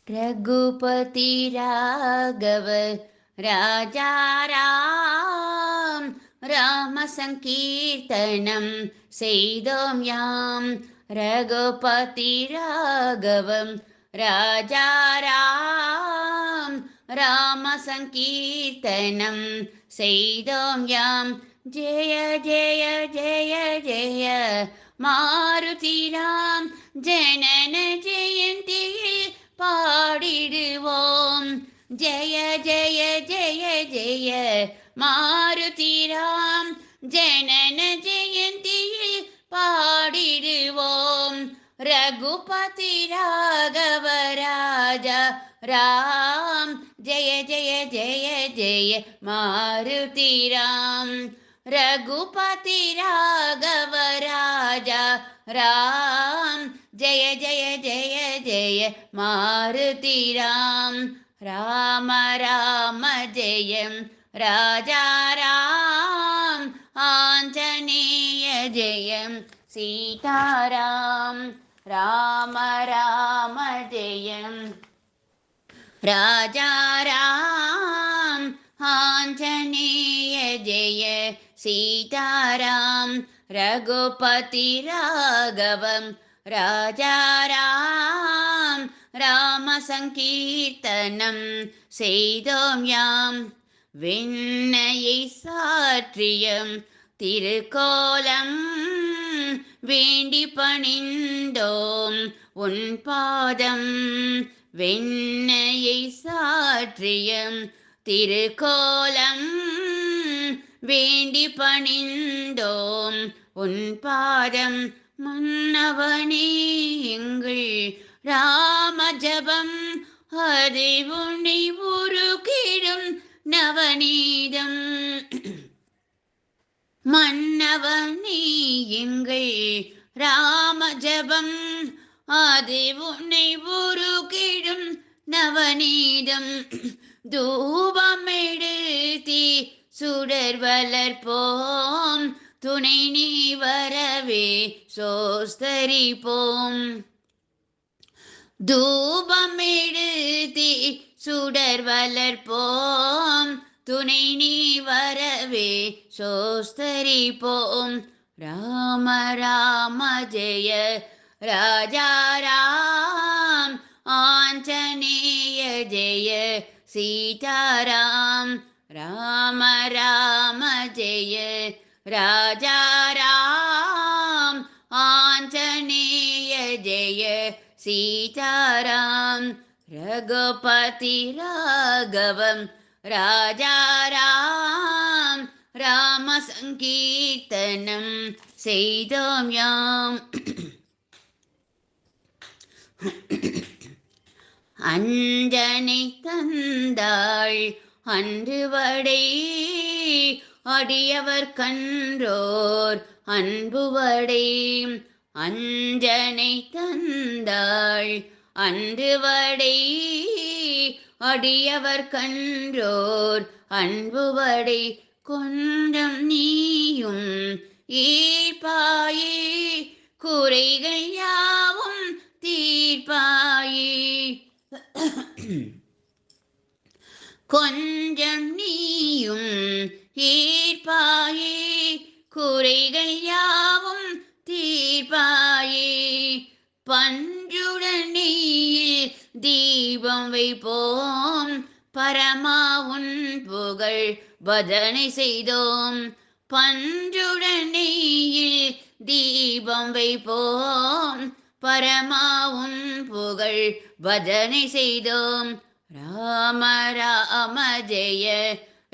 रघुपति राघव राजा राम राम संकीर्तनं செய்தோம் யாம். ரகுபதி ராகவம் ராஜா ராம் ராம சங்கீர்த்தனம் செய்தோம் யாம். ஜெய ஜெய ஜெய ஜெய மாருதி ராம் ஜனன ஜெயந்தியில் பாடிடுவோம். ஜெய ஜெய ஜெய ஜெய மாருதி ராம் ஜனன ஜெயந்தியில் பாடிடுவோம். ரகுபதி ராகவ ராஜா ராம் ஜெய ஜெய ஜெய ஜெய மாருதி ராம். ரகுபதி ராகவ ராஜா ராம் ஜெய ஜெய ஜெய ஜெய மாருதி ராம். ராம ராம ஜெயம் ராஜா ராம் ஆஞ்சநேய ஜெயம் சீதாராம். ராம ராம ஜெயம் ராஜா ராம் ஆஞ்சநேய ஜெய சீதாராம். ரகுபதி ராகவம் ராஜா ராம் ராம சங்கீர்த்தனம் செய்தோம் யாம். விண்ணையை சாற்றியம் திருக்கோலம் வேண்டி பணிந்தோம் உன் பாதம். வெண்ணையை சாற்றியம் திருக்கோலம் வேண்டி பணிந்தோம் உன் பாதம். மன்னவனே எங்கள் ராம ஜபம் அதை உன்னை உருகிடும் நவநீதம். மன்னவனே எங்கள் ராம ஜபம் அது உன்னை உருகிடும் நவநீதம். தூபமெடுத்தி சுடர் வளர்ப்போம் துணை நீ வரவே சோஸ்தரிப்போம். தூபமெடுத்தி சுடர் வளர்ப்போம் துணை நீ வரவே சோஸ்தரிப்போம். ராம ராம ஜெய ராஜா ராம் ஆஞ்சநேய ஜெய சீதாராம். ராம ராம ஜெய ராஜா ராம் ஆஞ்சநேய ஜெய சீதாராம். ரகுபதி ராகவம் ராஜா ராம் ராம சங்கீர்த்தனம் செய்தோம் யாம். அஞ்சனை தந்தாள் அன்று வடை அடியவர் கன்றோர் அன்புவடை. அஞ்சனை தந்தாள் அன்று வடை அடியவர் கன்றோர் அன்புவடை. கொஞ்சம் நீயும் ஈர்ப்பாயே குறைகள் யாவும் தீர்ப்பாயே. கொஞ்சம் நீயும் ஈர்ப்பாயே குறைகள் யாவும் தீர்ப்பாயே. பஞ்சுடன் நெய்யில் தீபம் வைப்போம் பரமா உன் புகழ் பஜனை செய்தோம். பஞ்சுடன் நெய்யில் தீபம் வைப்போம் பரமா உன் புகழ் பஜனை செய்தோம். ராம ராம ஜெய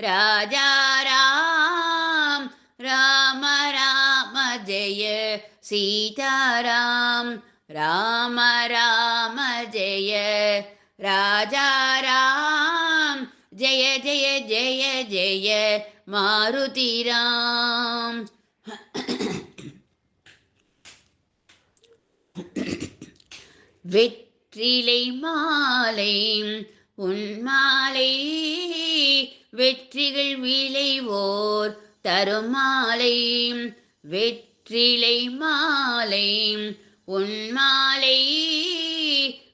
ராஜா ராம் ராம ராம ஜெய சீதாராம். ராம ராம ஜெய ராஜா ராம் ஜெய ஜெய ஜெய ஜெய மாருதி ராம். வெற்றிலை மாலை உன் மாலை வெற்றிகள் விளைவோர் தரும் மாலை. வெற்றிலை மாலை உன் மாலை